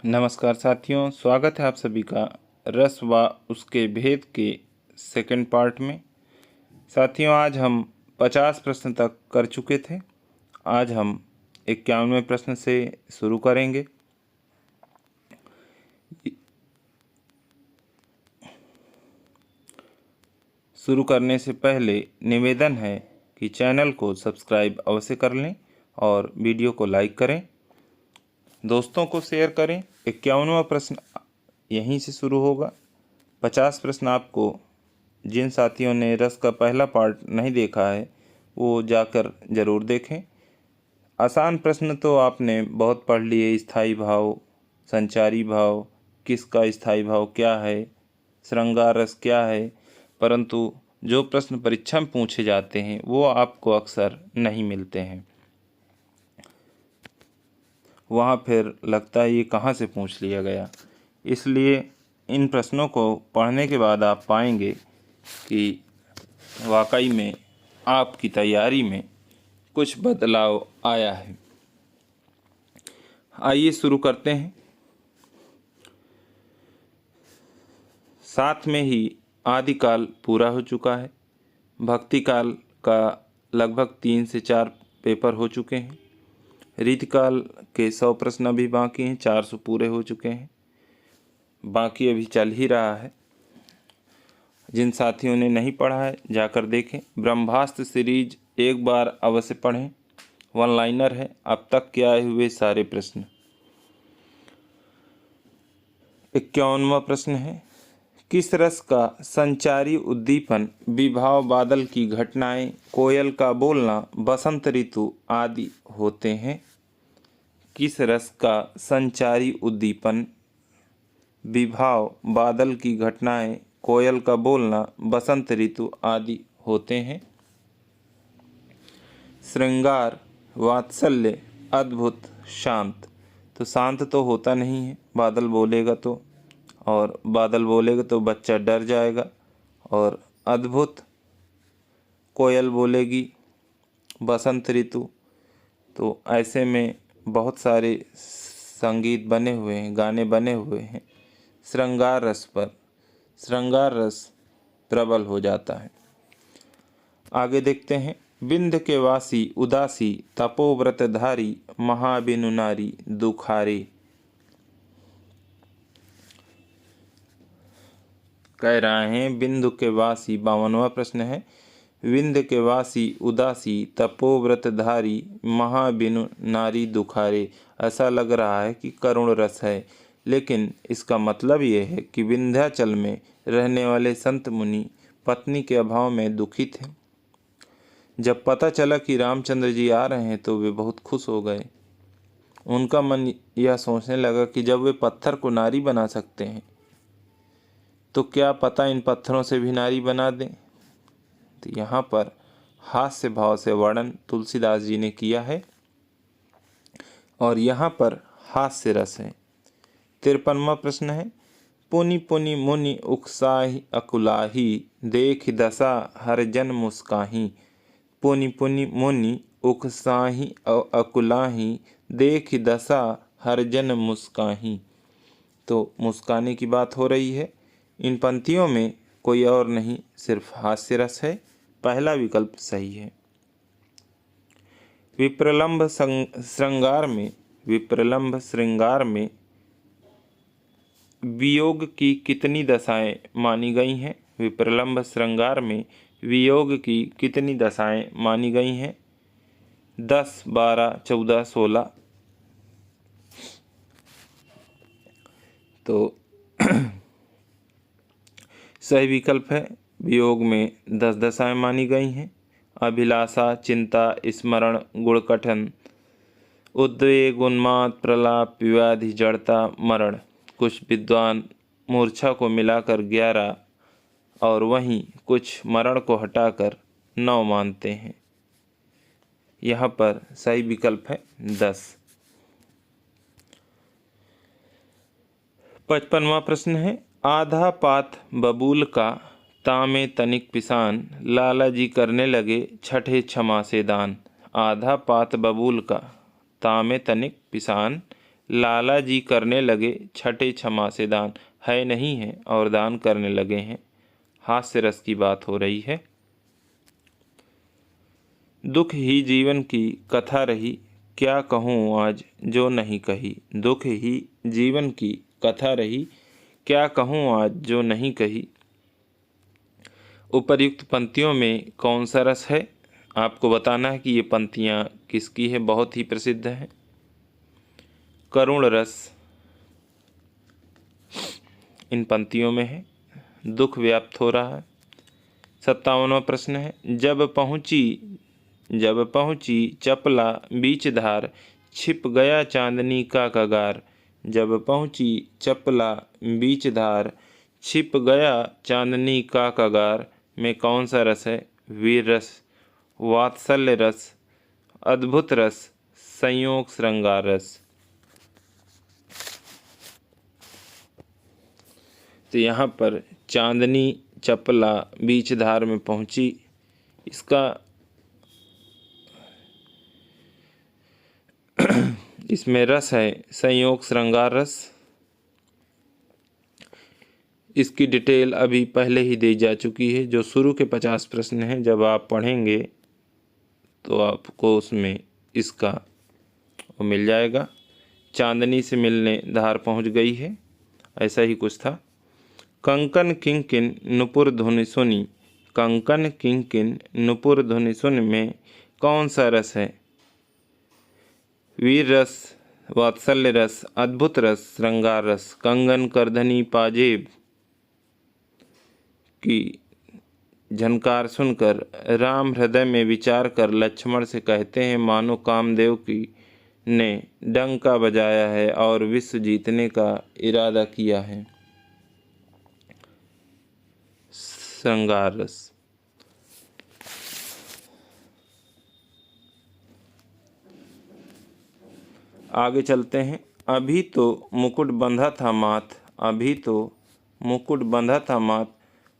नमस्कार साथियों, स्वागत है आप सभी का रस व उसके भेद के सेकंड पार्ट में। साथियों, आज हम 50 प्रश्न तक कर चुके थे। आज हम 51वें प्रश्न से शुरू करेंगे। शुरू करने से पहले निवेदन है कि चैनल को सब्सक्राइब अवश्य कर लें और वीडियो को लाइक करें, दोस्तों को शेयर करें। 51वां प्रश्न यहीं से शुरू होगा। 50 प्रश्न आपको जिन साथियों ने रस का पहला पार्ट नहीं देखा है वो जाकर ज़रूर देखें। आसान प्रश्न तो आपने बहुत पढ़ लिए। स्थायी भाव, संचारी भाव, किसका स्थायी भाव क्या है, श्रृंगार रस क्या है, परंतु जो प्रश्न परीक्षा में पूछे जाते हैं वो आपको अक्सर नहीं मिलते हैं। वहाँ फिर लगता है ये कहाँ से पूछ लिया गया। इसलिए इन प्रश्नों को पढ़ने के बाद आप पाएंगे कि वाकई में आपकी तैयारी में कुछ बदलाव आया है। आइए शुरू करते हैं। साथ में ही आदिकाल पूरा हो चुका है। भक्ति काल का लगभग 3 से 4 पेपर हो चुके हैं। रीतिकाल के 100 प्रश्न अभी बाकी हैं, 400 पूरे हो चुके हैं। बाकी अभी चल ही रहा है। जिन साथियों ने नहीं पढ़ा है जाकर देखें। ब्रह्मास्त्र सीरीज एक बार अवश्य पढ़ें, वन लाइनर है। अब तक के आए हुए सारे प्रश्न। 51वां प्रश्न है, किस रस का संचारी उद्दीपन विभाव, बादल की घटनाएं, कोयल का बोलना, बसंत ऋतु आदि होते हैं? किस रस का संचारी उद्दीपन विभाव, बादल की घटनाएं, कोयल का बोलना, बसंत ऋतु आदि होते हैं? श्रृंगार, वात्सल्य, अद्भुत, शांत। तो शांत तो होता नहीं है, बादल बोलेगा तो, और बादल बोलेगा तो बच्चा डर जाएगा। और अद्भुत, कोयल बोलेगी, बसंत ऋतु। तो ऐसे में बहुत सारे संगीत बने हुए हैं, गाने बने हुए हैं। श्रृंगार रस पर श्रृंगार रस प्रबल हो जाता है। आगे देखते हैं। विंध्य के वासी उदासी, तपोव्रतधारी, महाबिनु नारी दुखारे। कह रहे हैं बिंदु के वासी, 52वां प्रश्न है। विंध्य के वासी उदासी, तपोव्रतधारी, महाबिनु नारी दुखारे। ऐसा लग रहा है कि करुण रस है, लेकिन इसका मतलब ये है कि विंध्याचल में रहने वाले संत मुनि पत्नी के अभाव में दुखी थे। जब पता चला कि रामचंद्र जी आ रहे हैं तो वे बहुत खुश हो गए। उनका मन यह सोचने लगा कि जब वे पत्थर को नारी बना सकते हैं तो क्या पता इन पत्थरों से भी नारी बना दें। तो यहाँ पर हास्य भाव से वर्णन तुलसीदास जी ने किया है और यहाँ पर हास्य रस है। 53वां प्रश्न है, पुनि पुनि मुनि उकसाही अकुलाही, देख दशा हर जन मुस्काही। पुनि पुनि मुनि उकसाही अकुलाही, देख दशा हर जन मुस्काही। तो मुस्काने की बात हो रही है। इन पंक्तियों में कोई और नहीं, सिर्फ हास्य रस है। पहला विकल्प सही है। विप्रलंभ श्रृंगार में वियोग की कितनी दशाएं मानी गई हैं? विप्रलंभ श्रृंगार में वियोग की कितनी दशाएं मानी गई हैं? 10, 12, 14, 16। तो सही विकल्प है, वियोग में 10 दशाएं मानी गई हैं। अभिलाषा, चिंता, स्मरण, गुणकठन, उद्वेग, उन्माद, प्रलाप, व्याधि, जड़ता, मरण। कुछ विद्वान मूर्छा को मिलाकर 11 और वहीं कुछ मरण को हटाकर 9 मानते हैं। यहाँ पर सही विकल्प है 10। 55वां प्रश्न है, आधा पात बबूल का, तामे तनिक पिसान, लाला जी करने लगे छठे क्षमा से दान। आधा पात बबूल का, तामे तनिक पिसान, लाला जी करने लगे छठे क्षमा से दान, है नहीं है और दान करने लगे हैं। हास्य रस की बात हो रही है। दुख ही जीवन की कथा रही, क्या कहूँ आज जो नहीं कही। दुख ही जीवन की कथा रही, क्या कहूँ आज जो नहीं कही। उपर्युक्त पंक्तियों में कौन सा रस है? आपको बताना है कि ये पंक्तियाँ किसकी है, बहुत ही प्रसिद्ध है। करुण रस इन पंक्तियों में है। दुख व्याप्त हो रहा है। 57वां प्रश्न है, जब पहुँची चपला बीच धार, छिप गया चांदनी का कगार। जब पहुँची चपला बीच धार, छिप गया चांदनी का कगार में कौन सा रस है? वीर रस, वात्सल्य रस, अद्भुत रस, संयोग श्रृंगार रस। तो यहाँ पर चांदनी चपला बीच धार में पहुँची, इसका इसमें रस है संयोग श्रृंगार रस। इसकी डिटेल अभी पहले ही दी जा चुकी है। जो शुरू के 50 प्रश्न हैं, जब आप पढ़ेंगे तो आपको उसमें इसका वो मिल जाएगा। चांदनी से मिलने धार पहुंच गई है, ऐसा ही कुछ था। कंकन किंकिन नुपुर धुनि सुनी, कंकन किंकिन नुपुर धुनि सुन में कौन सा रस है? वीर रस, वात्सल्य रस, अद्भुत रस, श्रृंगार रस। कंगन करधनी पाजेब की झनकार सुनकर राम हृदय में विचार कर लक्ष्मण से कहते हैं, मानो कामदेव की ने डंका बजाया है और विश्व जीतने का इरादा किया है। श्रृंगार रस। आगे चलते हैं। अभी तो मुकुट बंधा था माथ, अभी तो मुकुट बंधा था माथ,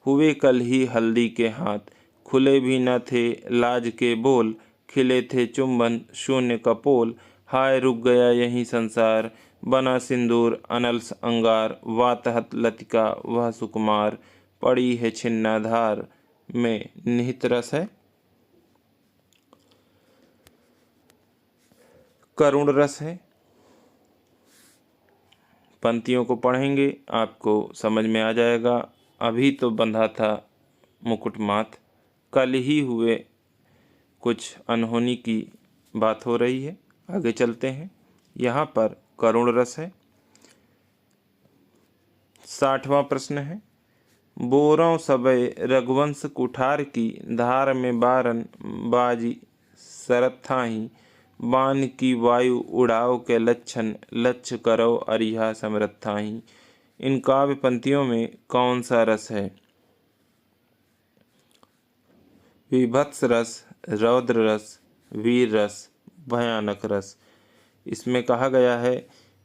हुए कल ही हल्दी के हाथ। खुले भी न थे लाज के बोल, खिले थे चुंबन शून्य कपोल। हाय रुक गया यही संसार, बना सिंदूर अनल अंगार। वातहत लतिका वह सुकुमार, पड़ी है छिन्नाधार में निहित रस है। करुण रस है। पंक्तियों को पढ़ेंगे आपको समझ में आ जाएगा। अभी तो बंधा था मुकुट माथ, कल ही हुए कुछ अनहोनी की बात हो रही है। आगे चलते हैं। यहाँ पर करुण रस है। 60वां प्रश्न है, बोरों सबे रघुवंश कुठार की, धार में बारन बाजी सरत थाही। बान की वायु उड़ाओ के लक्षण, लक्ष्य करो अरिहा समरथ थाही। इन काव्य पंक्तियों में कौन सा रस है? विभत्स रस, रौद्र रस, वीर रस, भयानक रस। इसमें कहा गया है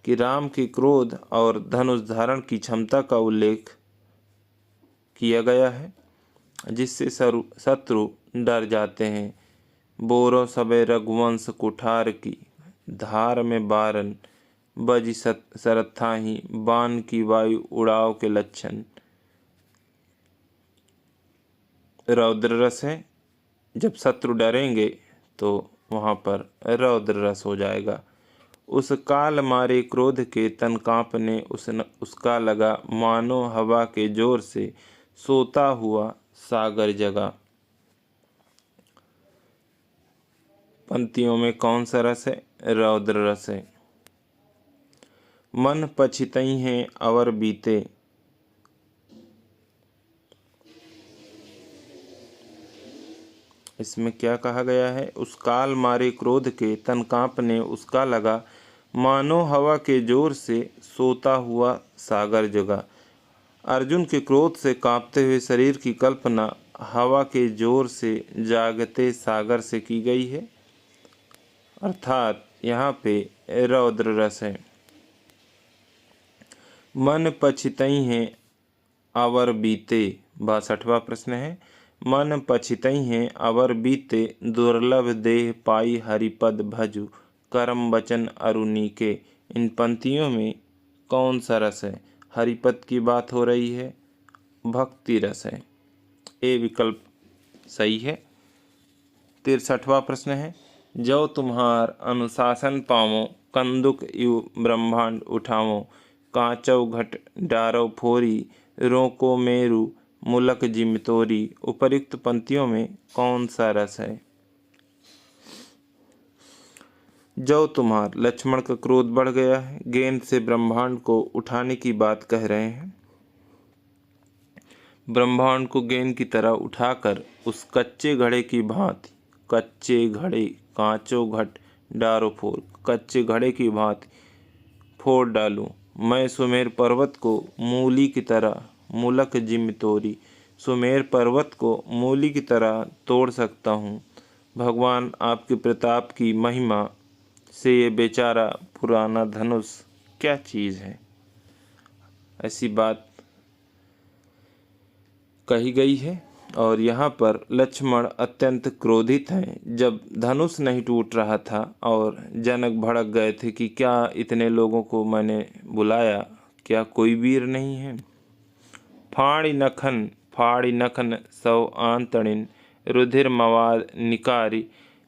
कि राम के क्रोध और धनुष धारण की क्षमता का उल्लेख किया गया है, जिससे शत्रु डर जाते हैं। बोरो सबे रघुवंश कुठार की, धार में बारन बजी सरथाही। बान की वायु उड़ाव के लक्षण। रौद्र रस है। जब शत्रु डरेंगे तो वहाँ पर रौद्र रस हो जाएगा। उस काल मारे क्रोध के तन कांपने, उसका लगा मानो हवा के जोर से। सोता हुआ सागर जगा। पंक्तियों में कौन सा रस है? रौद्र रस है। मन पछितई हैं अवर बीते, इसमें क्या कहा गया है? उस काल मारे क्रोध के तन कांपने, उसका लगा मानो हवा के जोर से। सोता हुआ सागर जगा। अर्जुन के क्रोध से कांपते हुए शरीर की कल्पना हवा के जोर से जागते सागर से की गई है, अर्थात यहाँ पे रौद्र रस है। मन पछितई हैं अवर बीते, 62वां प्रश्न है। मन पछितई हैं अवर बीते, दुर्लभ देह पाई हरिपद भजु। करम बचन अरुणी के, इन पंक्तियों में कौन सा रस है? हरिपद की बात हो रही है, भक्ति रस है। ए विकल्प सही है। 63वां प्रश्न है, जो तुम्हार अनुशासन पावो, कंदुक यु ब्रह्मांड उठावो, कांचौ घट डारौ फोरी, रोको मेरु मुलक जिम तोरी। उपर्युक्त पंक्तियों में कौन सा रस है? जो तुम्हार लक्ष्मण का क्रोध बढ़ गया है, गेंद से ब्रह्मांड को उठाने की बात कह रहे हैं। ब्रह्मांड को गेंद की तरह उठाकर उस कच्चे घड़े की भांति, कच्चे घड़े कांचो घट डारो फोर, कच्चे घड़े की भांति फोड़ डालूं। मैं सुमेर पर्वत को मूली की तरह मुलक जिम तोड़ी, सुमेर पर्वत को मूली की तरह तोड़ सकता हूँ। भगवान आपके प्रताप की महिमा से ये बेचारा पुराना धनुष क्या चीज़ है? ऐसी बात कही गई है। और यहाँ पर लक्ष्मण अत्यंत क्रोधित हैं। जब धनुष नहीं टूट रहा था और जनक भड़क गए थे कि क्या इतने लोगों को मैंने बुलाया, क्या कोई वीर नहीं है? फाड़ी नखन सौ आंतड़िन, रुधिर मवाद निकारी,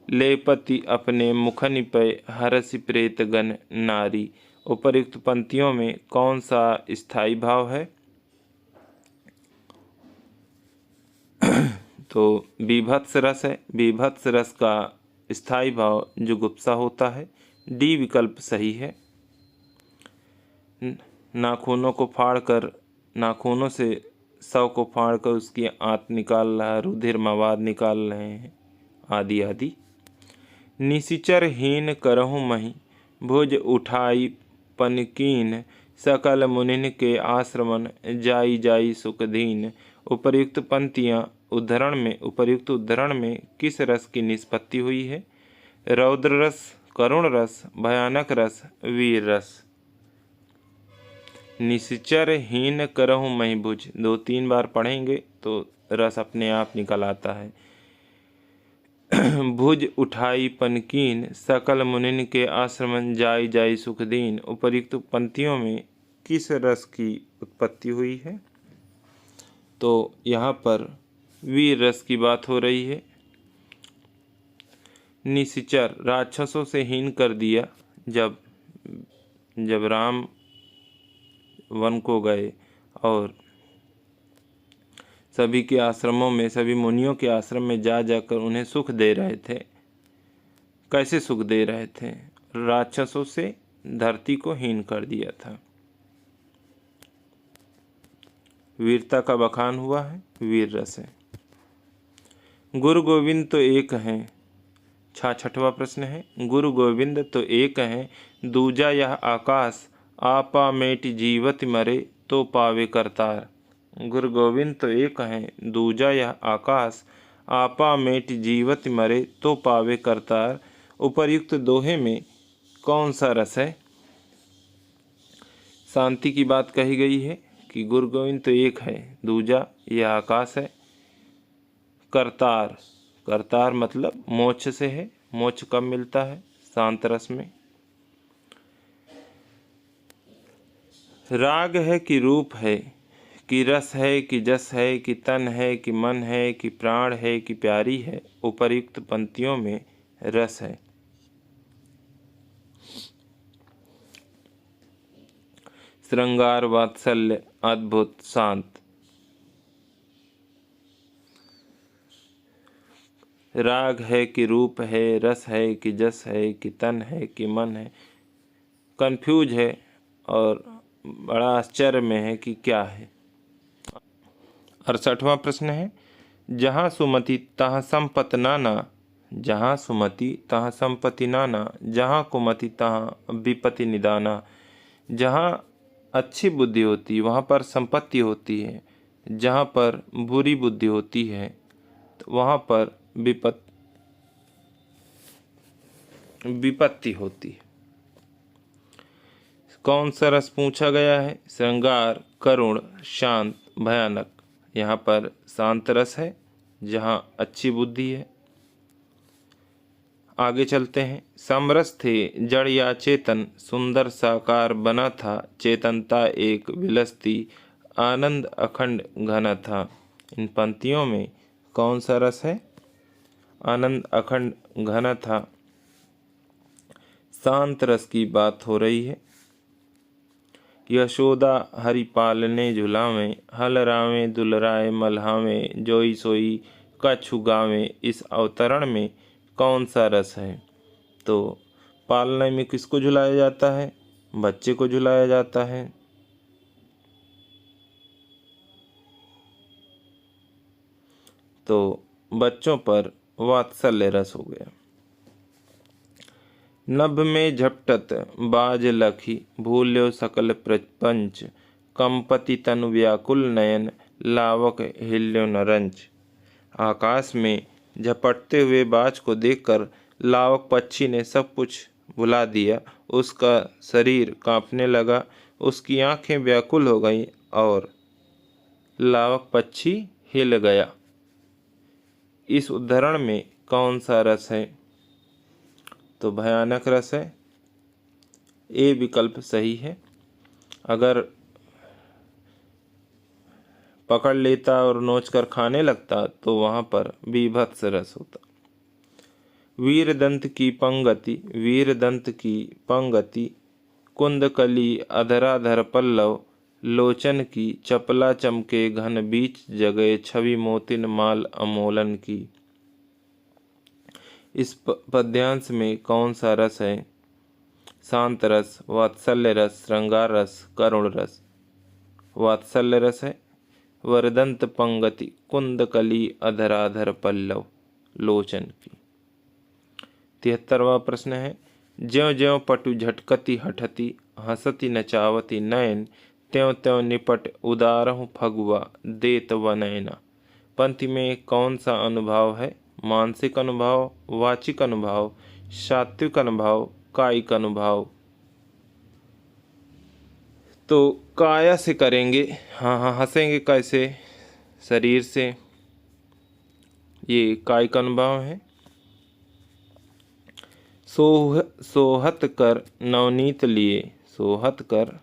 लेपति अपने मुखनि पे हरसि प्रेत गण नारी। उपर्युक्त पंक्तियों में कौन सा स्थायी भाव है? तो बीभत्स रस है। बीभत्स रस का स्थायी भाव जुगुप्सा होता है। डी विकल्प सही है। नाखूनों को फाड़कर, नाखूनों से शव को फाड़कर उसकी आंत निकाल रहा है, रुधिर मवाद निकाल रहे हैं, आदि आदि। निशिचर हीन करहु मही, भुज उठाई पनकीन, सकल मुनिन के आश्रमन, जाई जाई सुखदीन। उपर्युक्त पंक्तियाँ उपर्युक्त उद्धरण में किस रस की निष्पत्ति हुई है? रौद्र रस, करुण रस, भयानक रस, वीर रस। निश्चर हीन करहु मही भुज, 2-3 बार पढ़ेंगे तो रस अपने आप निकल आता है। भुज उठाई पनकीन, सकल मुनिन के आश्रमन, जाई जाई सुखदीन। उपर्युक्त पंक्तियों में किस रस की उत्पत्ति हुई है? तो यहाँ पर वीर रस की बात हो रही है। निशिचर, राक्षसों से हीन कर दिया। जब राम वन को गए और सभी के आश्रमों में, सभी मुनियों के आश्रम में जा जाकर उन्हें सुख दे रहे थे। कैसे सुख दे रहे थे? राक्षसों से धरती को हीन कर दिया था। वीरता का बखान हुआ है, वीर रस है। गुरु गोविंद तो एक हैं। 66वां प्रश्न है, गुरु गोविंद तो एक हैं, दूजा यह आकाश, आपा मेट जीवत मरे, तो पावे करतार। गुरु गोविंद तो एक हैं, दूजा यह आकाश, आपा मेट जीवत मरे, तो पावे करतार। उपर्युक्त दोहे में कौन सा रस है? शांति की बात कही गई है कि गुरु गोविंद तो एक है, दूजा यह आकाश है। करतार, करतार मतलब मोक्ष से है। मोक्ष कब मिलता है? शांत रस में। राग है कि रूप है, कि रस है कि जस है, कि तन है कि मन है, कि प्राण है कि प्यारी है। उपर्युक्त पंक्तियों में रस है। श्रृंगार, वात्सल्य, अद्भुत, शांत। राग है कि रूप है, रस है कि जस है, कि तन है कि मन है। कंफ्यूज है और बड़ा आश्चर्य में है कि क्या है। 68वां प्रश्न है, जहाँ सुमति तहाँ संपत नाना, जहाँ सुमति तहाँ संपत्ति नाना, जहाँ कुमति तहाँ विपत्ति निदाना। जहाँ अच्छी बुद्धि होती वहाँ पर संपत्ति होती है, जहाँ पर बुरी बुद्धि होती है तो वहाँ पर विपत्ति होती है। कौन सा रस पूछा गया है? श्रृंगार, करुण, शांत, भयानक। यहाँ पर शांत रस है, जहाँ अच्छी बुद्धि है। आगे चलते हैं। समरस थे जड़ या चेतन, सुंदर साकार बना था, चेतनता एक विलसती, आनंद अखंड घना था। इन पंक्तियों में कौन सा रस है? आनंद अखंड घना था। शांत रस की बात हो रही है। यशोदा हरि पालने झुलावें, हल रावे दुलराए मल्हावें, जोई सोई कछु गावें। इस अवतरण में कौन सा रस है? तो पालने में किसको झुलाया जाता है? बच्चे को झुलाया जाता है। तो बच्चों पर वात्सल्य रस हो गया। नभ में झपटत बाज लखी, भूल्यो सकल प्रपंच, कंपति तनु व्याकुल नयन, लावक हिल्यो नरंच। आकाश में झपटते हुए बाज को देखकर लावक पक्षी ने सब कुछ भुला दिया। उसका शरीर कांपने लगा, उसकी आंखें व्याकुल हो गईं और लावक पक्षी हिल गया। इस उदाहरण में कौन सा रस है? तो भयानक रस है। ए विकल्प सही है। अगर पकड़ लेता और नोचकर खाने लगता तो वहां पर बीभत्स रस होता। वीरदंत की पंगति, वीरदंत की पंगति, कुंदकली अधराधर पल्लव, लोचन की चपला चमके घन बीच जगह, छवि मोतिन माल अमोलन की। इस पद्यांश में कौन सा रस है? शांत रस, वात्सल्य रस, श्रृंगार रस, करुण रस। वात्सल्य रस है। वरदंत पंगति, कुंदकली अधराधर पल्लव, लोचन की। 73वां प्रश्न है। ज्यों ज्यों पटु झटकती हठती, हंसती नचावती नयन, त्यों त्यों निपट उदारहु फगुआ, देत वनयना। पंक्ति में कौन सा अनुभाव है? मानसिक अनुभव, वाचिक अनुभव, सात्विक अनुभव, कायिक अनुभव। तो काया से करेंगे। हाँ, हंसेंगे कैसे? शरीर से। ये कायिक अनुभव है। सोहत कर नवनीत लिए, सोहत कर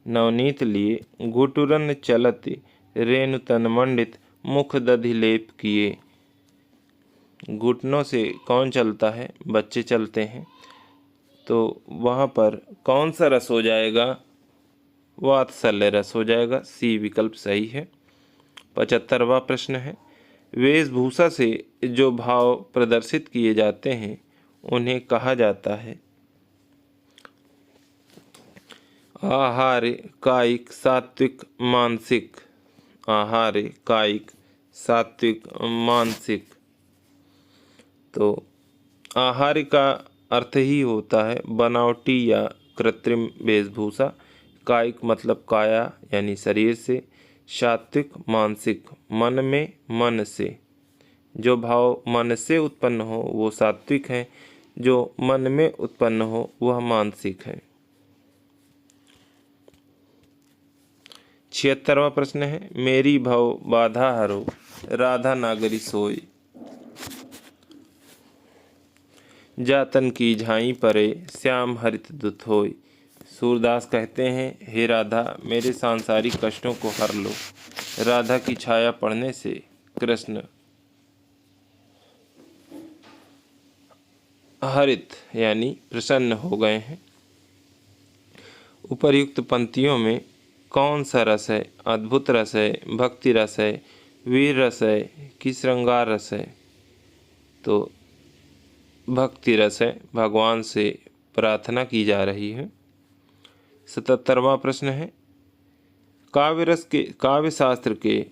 नवनीत लिए, घुटुरन चलत रेणु तन मंडित, मुख दधि लेप किए। घुटनों से कौन चलता है? बच्चे चलते हैं। तो वहाँ पर कौन सा रस हो जाएगा? वात्सल्य रस हो जाएगा। सी विकल्प सही है। 75वां प्रश्न है। वेशभूषा से जो भाव प्रदर्शित किए जाते हैं उन्हें कहा जाता है? आहार्य, कायिक, सात्विक, मानसिक। आहार्य, कायिक, सात्विक, मानसिक। तो आहार्य का अर्थ ही होता है बनावटी या कृत्रिम वेशभूषा। कायिक मतलब काया यानी शरीर से। सात्विक मानसिक, मन में, मन से। जो भाव मन से उत्पन्न हो वो सात्विक है, जो मन में उत्पन्न हो वह मानसिक है। 76वां प्रश्न है। मेरी भव बाधा हरो, राधा नागरी सोई, जातन की झाई परे, श्याम हरित दुत होय। सूरदास कहते हैं, हे राधा मेरे सांसारिक कष्टों को हर लो। राधा की छाया पड़ने से कृष्ण हरित यानी प्रसन्न हो गए हैं। उपर्युक्त पंक्तियों में कौन सा रस है? अद्भुत रस है, भक्ति रस है, वीर रस है कि श्रृंगार रस है? तो भक्ति रस है। भगवान से प्रार्थना की जा रही है। 77वां प्रश्न है। काव्य शास्त्र के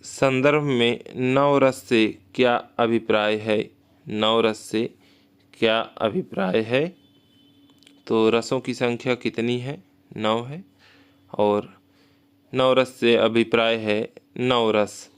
संदर्भ में नवरस से क्या अभिप्राय है? नवरस से क्या अभिप्राय है? तो रसों की संख्या कितनी है? 9 है। और नवरस से अभिप्राय है नवरस।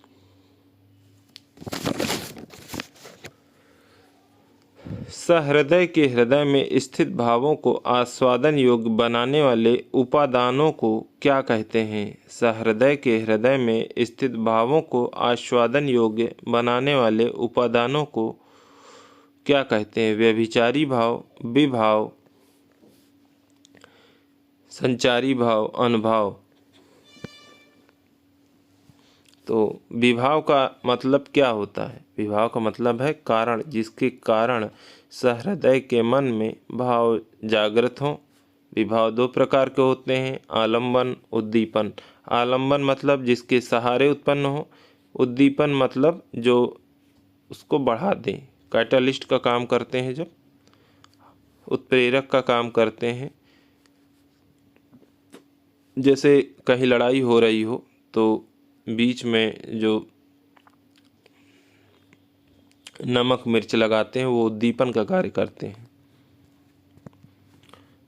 सहृदय के हृदय में स्थित भावों को आस्वादन योग्य बनाने वाले उपादानों को क्या कहते हैं? सहृदय के हृदय में स्थित भावों को आस्वादन योग्य बनाने वाले उपादानों को क्या कहते हैं? व्यभिचारी भाव, विभाव, संचारी भाव, अनुभाव। तो विभाव का मतलब क्या होता है? विभाव का मतलब है कारण, जिसके कारण सहृदय के मन में भाव जागृत हो। विभाव दो प्रकार के होते हैं, आलंबन, उद्दीपन। आलंबन मतलब जिसके सहारे उत्पन्न हो, उद्दीपन मतलब जो उसको बढ़ा दें, कैटालिस्ट का काम करते हैं, जब उत्प्रेरक का काम करते हैं। जैसे कहीं लड़ाई हो रही हो तो बीच में जो नमक मिर्च लगाते हैं वो उद्दीपन का कार्य करते हैं।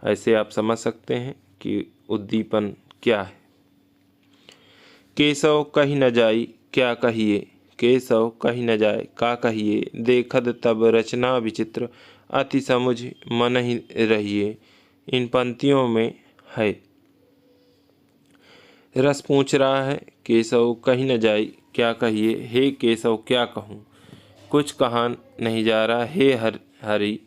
ऐसे आप समझ सकते हैं कि उद्दीपन क्या है। केशव कही न जाई क्या कहिए, केशव कही न जाए का कहिए, देखद तब रचना विचित्र, अति समुझ मन ही रहिए। इन पंक्तियों में है रस पूछ रहा है, केशव कही न जाई क्या कहिए, हे केशव क्या कहूँ, कुछ कहा नहीं जा रहा, हे हरि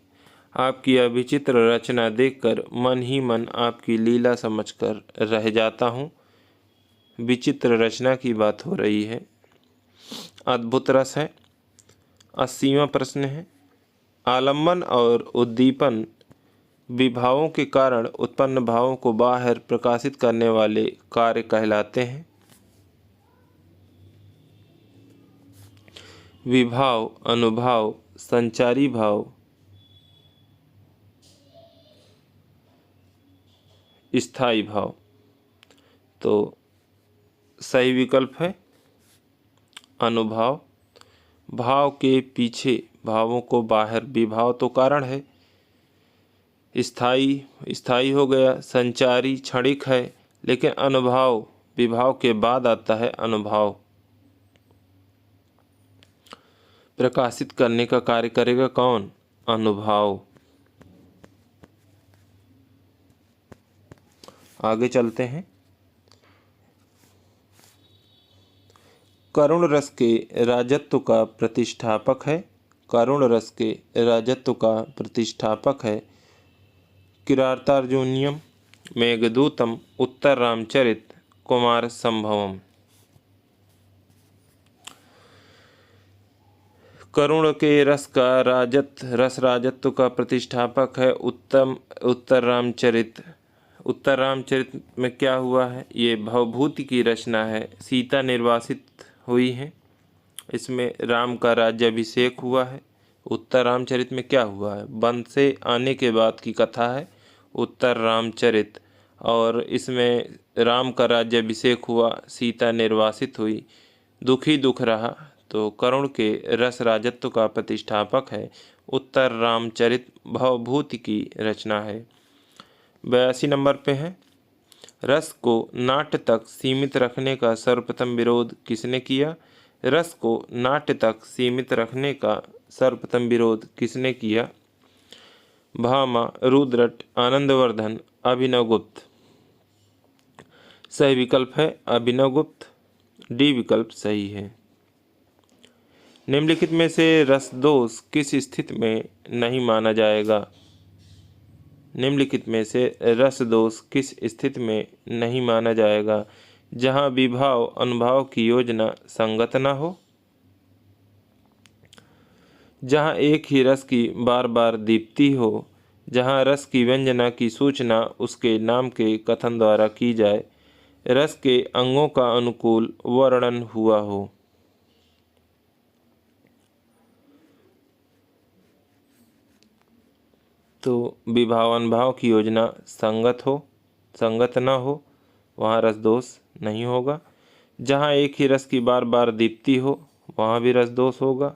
आपकी यह विचित्र रचना देखकर मन ही मन आपकी लीला समझकर रह जाता हूँ। विचित्र रचना की बात हो रही है, अद्भुत रस है। 80वां प्रश्न है, आलम्बन और उद्दीपन विभावों के कारण उत्पन्न भावों को बाहर प्रकाशित करने वाले कार्य कहलाते हैं। विभाव, अनुभाव, संचारी भाव, स्थायी भाव। तो सही विकल्प है अनुभाव। भाव के पीछे भावों को बाहर, विभाव तो कारण है, स्थायी हो गया, संचारी क्षणिक है, लेकिन अनुभाव विभाव के बाद आता है। अनुभाव प्रकाशित करने का कार्य करेगा कौन? अनुभाव। आगे चलते हैं। करुण रस के राजत्व का प्रतिष्ठापक है, करुण रस के राजत्व का प्रतिष्ठापक है किरातार्जुनीयम, मेघदूतम, उत्तर रामचरित, कुमार संभवम। करुण के रस का रस राजत्व का प्रतिष्ठापक है उत्तर रामचरित। उत्तर रामचरित में क्या हुआ है? ये भवभूति की रचना है, सीता निर्वासित हुई है, इसमें राम का राज्याभिषेक हुआ है। उत्तर रामचरित में क्या हुआ है? वन से आने के बाद की कथा है उत्तर रामचरित, और इसमें राम का राज्याभिषेक हुआ, सीता निर्वासित हुई, दुखी दुख रहा। तो करुण के रस राजत्व का प्रतिष्ठापक है उत्तर रामचरित, भवभूति की रचना है। 82 नंबर पे है, रस को नाट्य तक सीमित रखने का सर्वप्रथम विरोध किसने किया? रस को नाट्य तक सीमित रखने का सर्वप्रथम विरोध किसने किया? भामा, रुद्रट, आनंदवर्धन, अभिनवगुप्त। सही विकल्प है अभिनवगुप्त, डी विकल्प सही है। निम्नलिखित में से रस दोष किस स्थिति में नहीं माना जाएगा? निम्नलिखित में से रस दोष किस स्थिति में नहीं माना जाएगा? जहाँ विभाव अनुभाव की योजना संगत न हो, जहाँ एक ही रस की बार बार दीप्ति हो, जहाँ रस की व्यंजना की सूचना उसके नाम के कथन द्वारा की जाए, रस के अंगों का अनुकूल वर्णन हुआ हो। तो विभाव अनुभाव की योजना संगत न हो, वहाँ रस दोष नहीं होगा। जहाँ एक ही रस की बार बार दीप्ति हो, वहाँ भी रस दोष होगा।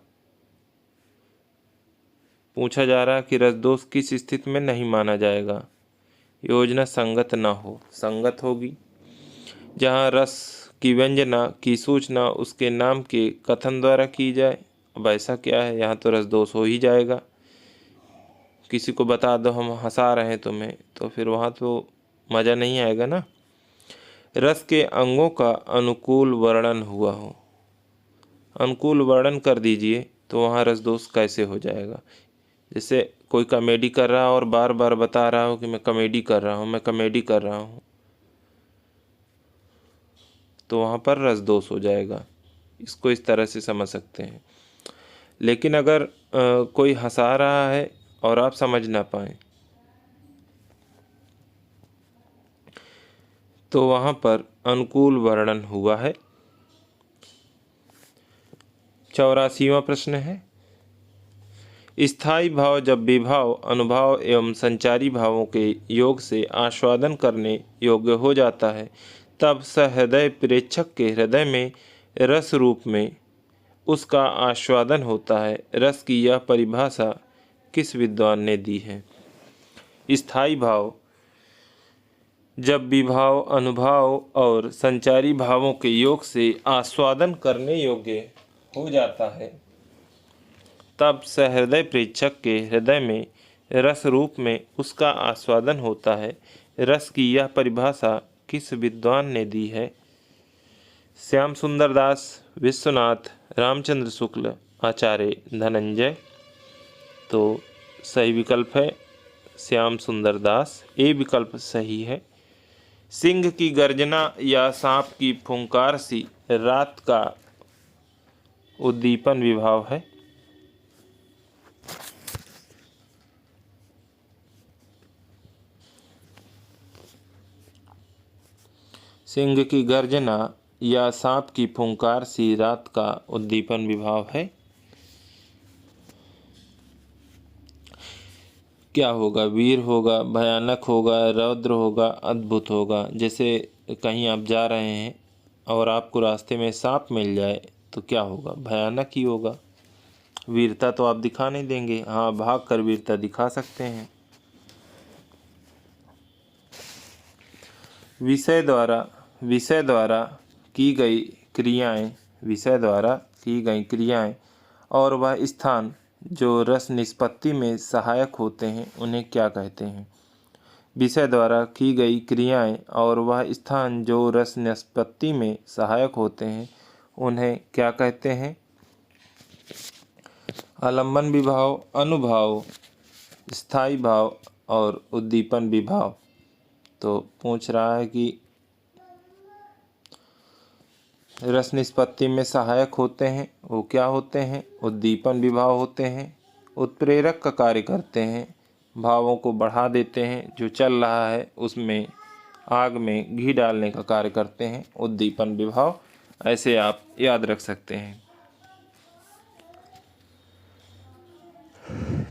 पूछा जा रहा है कि रस दोष किस स्थिति में नहीं माना जाएगा? योजना संगत न हो, संगत होगी। जहाँ रस की व्यंजना की सूचना उसके नाम के कथन द्वारा की जाए, अब ऐसा क्या है, यहाँ तो रस दोष हो ही जाएगा। किसी को बता दो हम हंसा रहे हैं तुम्हें, तो फिर वहाँ तो मज़ा नहीं आएगा ना। रस के अंगों का अनुकूल वर्णन हुआ हो, अनुकूल वर्णन कर दीजिए, तो वहाँ रस दोष कैसे हो जाएगा? जैसे कोई कॉमेडी कर रहा हो और बार बार बता रहा हो कि मैं कॉमेडी कर रहा हूँ, मैं कॉमेडी कर रहा हूँ, तो वहाँ पर रस दोष हो जाएगा। इसको इस तरह से समझ सकते हैं। लेकिन अगर कोई हंसा रहा है और आप समझ ना पाए, तो वहाँ पर अनुकूल वर्णन हुआ है। 84वां प्रश्न है, स्थायी भाव जब विभाव, अनुभाव एवं संचारी भावों के योग से आस्वादन करने योग्य हो जाता है, तब सहृदय प्रेक्षक के हृदय में रस रूप में उसका आस्वादन होता है। रस की यह परिभाषा किस विद्वान ने दी है? स्थायी भाव जब विभाव, अनुभाव और संचारी भावों के योग से आस्वादन करने योग्य हो जाता है, तब सहृदय प्रेक्षक के हृदय में रस रूप में उसका आस्वादन होता है। रस की यह परिभाषा किस विद्वान ने दी है? श्याम सुंदर दास, विश्वनाथ, रामचंद्र शुक्ल, आचार्य धनंजय। तो सही विकल्प है श्याम सुंदर दास, ए विकल्प सही है। सिंह की गर्जना या सांप की फुंकार सी रात का उद्दीपन विभाव है। सिंह की गर्जना या सांप की फुंकार सी रात का उद्दीपन विभाव है। क्या होगा? वीर होगा, भयानक होगा, रौद्र होगा, अद्भुत होगा। जैसे कहीं आप जा रहे हैं और आपको रास्ते में सांप मिल जाए तो क्या होगा? भयानक ही होगा। वीरता तो आप दिखा नहीं देंगे, हाँ भाग कर वीरता दिखा सकते हैं। विषय द्वारा की गई क्रियाएं, विषय द्वारा की गई क्रियाएं और वह स्थान जो रस निष्पत्ति में सहायक होते हैं उन्हें क्या कहते हैं? विषय द्वारा की गई क्रियाएं और वह स्थान जो रस निष्पत्ति में सहायक होते हैं उन्हें क्या कहते हैं? आलम्बन विभाव, अनुभाव, स्थायी भाव और उद्दीपन विभाव। तो पूछ रहा है कि रस निष्पत्ति में सहायक होते हैं वो क्या होते हैं? उद्दीपन विभाव होते हैं। उत्प्रेरक का कार्य करते हैं, भावों को बढ़ा देते हैं। जो चल रहा है उसमें आग में घी डालने का कार्य करते हैं उद्दीपन विभाव। ऐसे आप याद रख सकते हैं।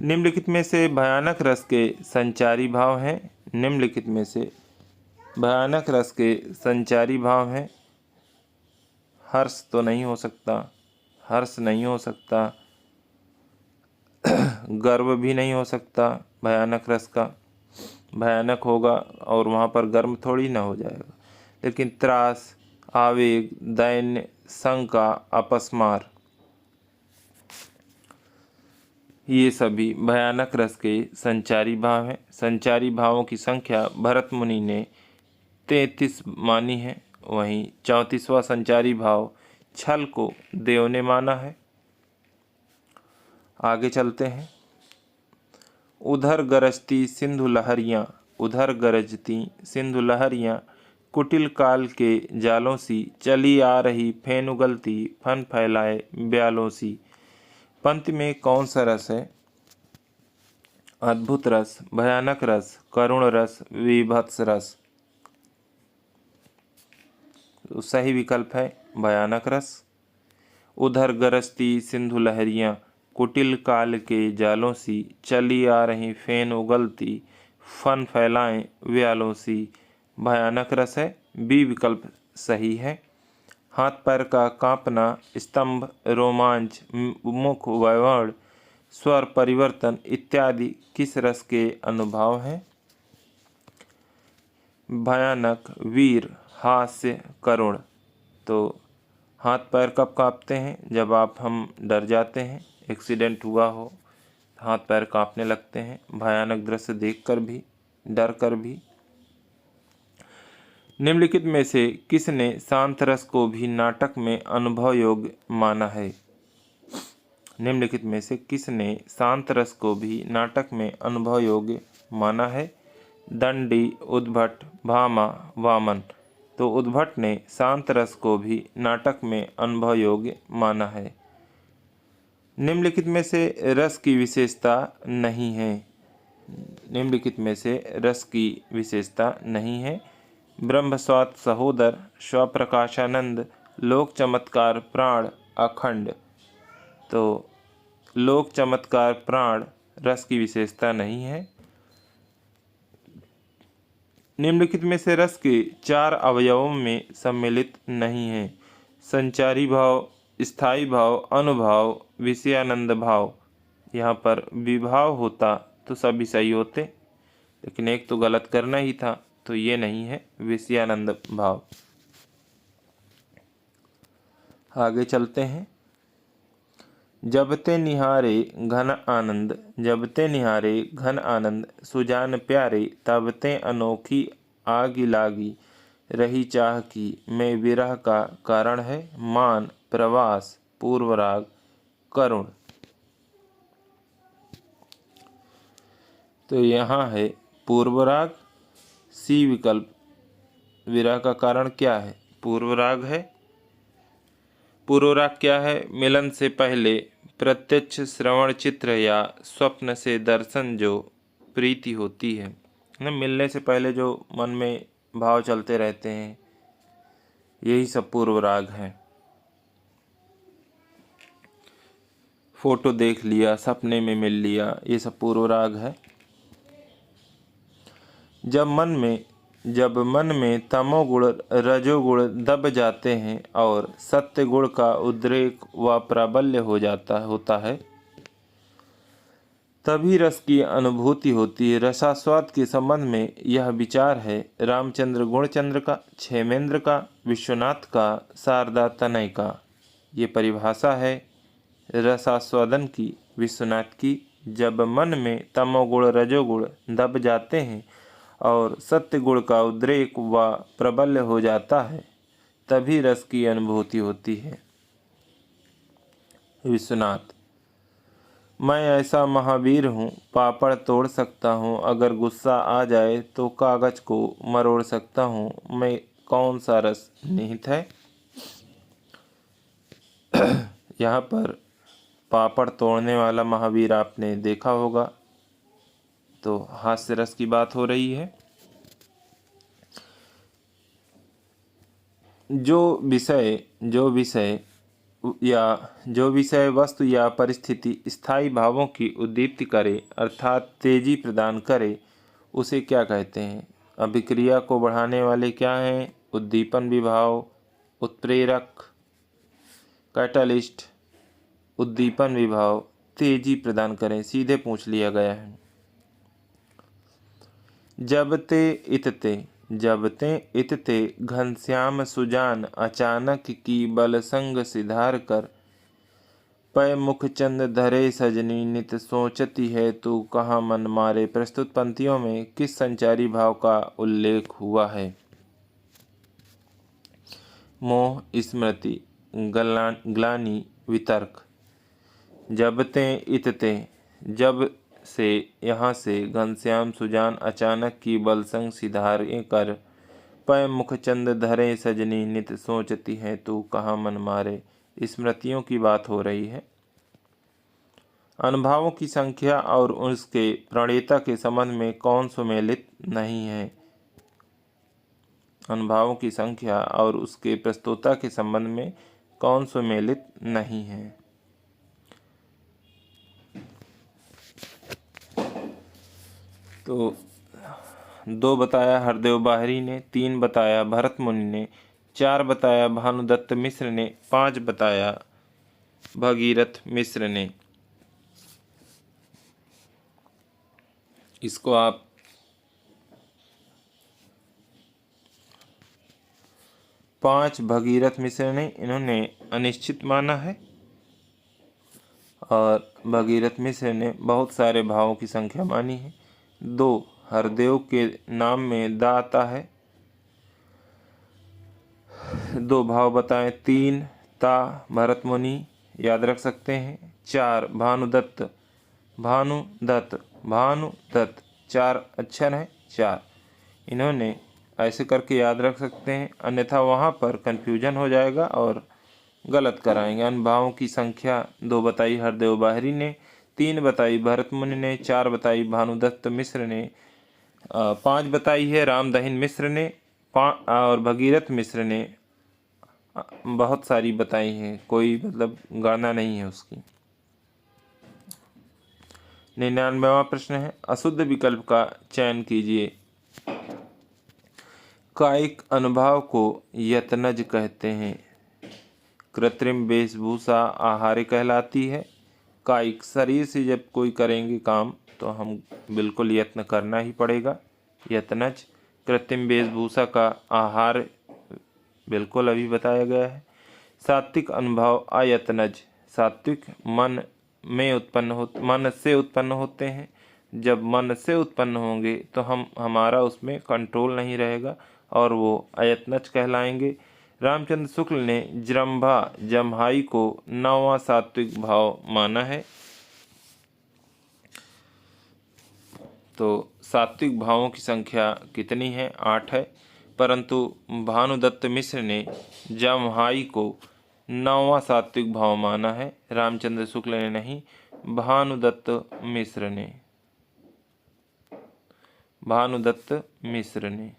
निम्नलिखित में से भयानक रस के संचारी भाव हैं। निम्नलिखित में से भयानक रस के संचारी भाव हैं। हर्ष तो नहीं हो सकता, हर्ष नहीं हो सकता, गर्व भी नहीं हो सकता। भयानक रस का भयानक होगा और वहाँ पर गर्म थोड़ी ना हो जाएगा। लेकिन त्रास, आवेग, दैन्य, शंका, अपस्मार, ये सभी भयानक रस के संचारी भाव हैं। संचारी भावों की संख्या भरत मुनि ने 33 मानी है। वहीं 34वां संचारी भाव छल को देव ने माना है। आगे चलते हैं। उधर गरजती सिंधु लहरियाँ, उधर गरजती सिंधु लहरियाँ, कुटिल काल के जालों सी, चली आ रही फेन उगलती, फन फैलाए ब्यालों सी। पंक्ति में कौन सा रस है? अद्भुत रस, भयानक रस, करुण रस, विभत्स रस। तो सही विकल्प है भयानक रस। उधर गरजती सिंधु लहरियाँ, कुटिल काल के जालों सी, चली आ रही फेन उगलती, फन फैलाएं व्यालों सी। भयानक रस है, बी विकल्प सही है। हाथ पैर का कांपना, स्तंभ, रोमांच, मुख वैवर्ण, स्वर परिवर्तन इत्यादि किस रस के अनुभव हैं? भयानक, वीर, हास्य, करुण। तो हाथ पैर कब कांपते हैं? जब हम डर जाते हैं, एक्सीडेंट हुआ हो, हाथ पैर कांपने लगते हैं, भयानक दृश्य देखकर भी, डर कर भी। निम्नलिखित में से किसने शांत रस को भी नाटक में अनुभव योग्य माना है? निम्नलिखित में से किसने शांत रस को भी नाटक में अनुभव योग्य माना है? दंडी, उद्भट, भामा, वामन। तो उद्भट ने शांत रस को भी नाटक में अनुभव योग्य माना है। निम्नलिखित में से रस की विशेषता नहीं है। निम्नलिखित में से रस की विशेषता नहीं है। ब्रह्मस्वात सहोदर, स्वप्रकाशानंद, लोक चमत्कार प्राण, अखंड। तो लोक चमत्कार प्राण रस की विशेषता नहीं है। निम्नलिखित में से रस के 4 अवयवों में सम्मिलित नहीं है। संचारी भाव, स्थायी भाव, अनुभाव, विषयानंद भाव। यहाँ पर विभाव होता तो सभी सही होते, लेकिन एक तो गलत करना ही था, तो ये नहीं है विषयानंद भाव। आगे चलते हैं। जबते निहारे घन आनंद, जबते निहारे घन आनंद, सुजान प्यारे, तबते अनोखी आगी लागी, रही चाह की, मैं विरह का कारण है, मान, प्रवास, पूर्वराग, करुण। तो यहाँ है पूर्वराग, सी विकल्प। विरह का कारण क्या है? पूर्वराग है। पूर्वराग क्या है? मिलन से पहले प्रत्यक्ष श्रवण चित्र या स्वप्न से दर्शन जो प्रीति होती है ना, मिलने से पहले जो मन में भाव चलते रहते हैं, यही सब पूर्वराग है। फोटो देख लिया, सपने में मिल लिया, ये सब पूर्वराग है। जब मन में तमोगुण रजोगुण दब जाते हैं और सत्य गुण का उद्रेक व प्राबल्य होता है, तभी रस की अनुभूति होती है। रसास्वाद के संबंध में यह विचार है रामचंद्र गुणचंद्र का, क्षेमेंद्र का, विश्वनाथ का, शारदा तनय का। ये परिभाषा है रसास्वादन की, विश्वनाथ की। जब मन में तमोगुण रजोगुण दब जाते हैं और सत्य गुण का उद्रेक व प्रबल्य हो जाता है, तभी रस की अनुभूति होती है। विश्वनाथ। मैं ऐसा महावीर हूँ, पापड़ तोड़ सकता हूँ, अगर गुस्सा आ जाए तो कागज को मरोड़ सकता हूँ, मैं कौन सा रस निहित है? यहाँ पर पापड़ तोड़ने वाला महावीर आपने देखा होगा, तो हास्य रस की बात हो रही है। जो विषय वस्तु या परिस्थिति स्थायी भावों की उद्दीप्ति करे, अर्थात तेजी प्रदान करे, उसे क्या कहते हैं? अभिक्रिया को बढ़ाने वाले क्या हैं? उद्दीपन विभाव, उत्प्रेरक, कैटालिस्ट। उद्दीपन विभाव तेजी प्रदान करें, सीधे पूछ लिया गया है। जबते इतते घनश्याम सुजान, अचानक की बल संग सिधार कर, पै मुख चंद धरे सजनी, नित सोचती है तू कहाँ मन मारे। प्रस्तुत पंक्तियों में किस संचारी भाव का उल्लेख हुआ है? मोह, स्मृति, ग्लानि, वितर्क। जबते इतते, जब से, यहाँ से, घनश्याम सुजान, अचानक की बलसंग सिधारे कर, पै मुख चंद धरे सजनी, नित सोचती है तू कहाँ मन मारे, स्मृतियों की बात हो रही है। अनुभावों की संख्या और उसके प्रणेता के संबंध में कौन सुमेलित नहीं है? अनुभावों की संख्या और उसके प्रस्तोता के संबंध में कौन सुमेलित नहीं है? तो 2 बताया हरदेव बाहरी ने, 3 बताया भरत मुनि ने, 4 बताया भानुदत्त मिश्र ने, 5 बताया भगीरथ मिश्र ने। इसको आप पांच भगीरथ मिश्र ने, इन्होंने अनिश्चित माना है, और भगीरथ मिश्र ने बहुत सारे भावों की संख्या मानी है। 2 हरदेव के नाम में दा आता है, 2 भाव बताएं। 3 ता भरत मुनि, याद रख सकते हैं। 4 भानुदत्त, भानुदत्त, भानुदत्त 4 अक्षर हैं 4, इन्होंने ऐसे करके याद रख सकते हैं, अन्यथा वहाँ पर कन्फ्यूजन हो जाएगा और गलत कराएंगे। अनुभावों की संख्या 2 बताई हरदेव बाहरी ने, 3 बताई भरत मुनि ने, 4 बताई भानुदत्त मिश्र ने, 5 बताई है रामदहिन मिश्र ने, और भगीरथ मिश्र ने बहुत सारी बताई हैं, कोई मतलब गणना नहीं है उसकी। 99वां प्रश्न है, अशुद्ध विकल्प का चयन कीजिए। कायिक अनुभाव को यतनज कहते हैं। कृत्रिम वेशभूषा आहार्य कहलाती है। कायिक शरीर से जब कोई करेंगे काम तो हम बिल्कुल यत्न करना ही पड़ेगा, यतनज। कृत्रिम वेशभूषा का आहार बिल्कुल अभी बताया गया है। सात्विक अनुभाव अयतनज, सात्विक मन से उत्पन्न होते हैं। जब मन से उत्पन्न होंगे तो हमारा उसमें कंट्रोल नहीं रहेगा और वो अयत्नज कहलाएंगे। रामचंद्र शुक्ल ने जृंभा जम्हाई को 9वां सात्विक भाव माना है। तो सात्विक भावों की संख्या कितनी है? 8 है, परंतु भानुदत्त मिश्र ने जम्हाई को 9वां सात्विक भाव माना है, रामचंद्र शुक्ल ने नहीं, भानुदत्त मिश्र ने, भानुदत्त मिश्र ने।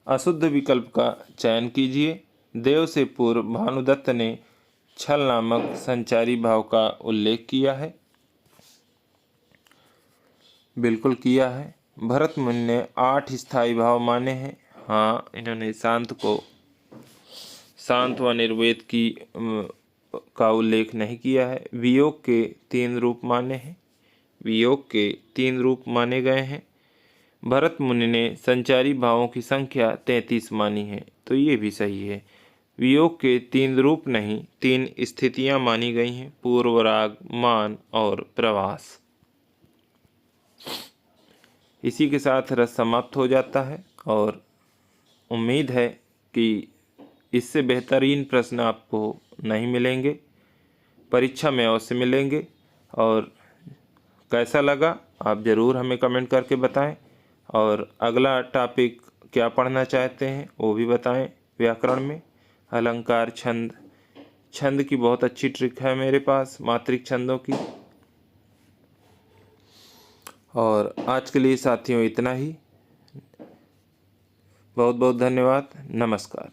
अशुद्ध विकल्प का चयन कीजिए। देव से पूर्व भानुदत्त ने छल नामक संचारी भाव का उल्लेख किया है, बिल्कुल किया है। भरत मुनि ने 8 स्थायी भाव माने हैं। हाँ, इन्होंने शांत व निर्वेद का उल्लेख नहीं किया है। वियोग के 3 रूप माने हैं, वियोग के 3 रूप माने गए हैं। भरत मुनि ने संचारी भावों की संख्या 33 मानी है, तो ये भी सही है। वियोग के 3 रूप नहीं 3 स्थितियां मानी गई हैं, पूर्वराग, मान और प्रवास। इसी के साथ रस समाप्त हो जाता है और उम्मीद है कि इससे बेहतरीन प्रश्न आपको नहीं मिलेंगे, परीक्षा में अवश्य मिलेंगे। और कैसा लगा आप ज़रूर हमें कमेंट करके बताएं, और अगला टॉपिक क्या पढ़ना चाहते हैं वो भी बताएं। व्याकरण में अलंकार, छंद की बहुत अच्छी ट्रिक है मेरे पास, मात्रिक छंदों की। और आज के लिए साथियों इतना ही। बहुत बहुत धन्यवाद। नमस्कार।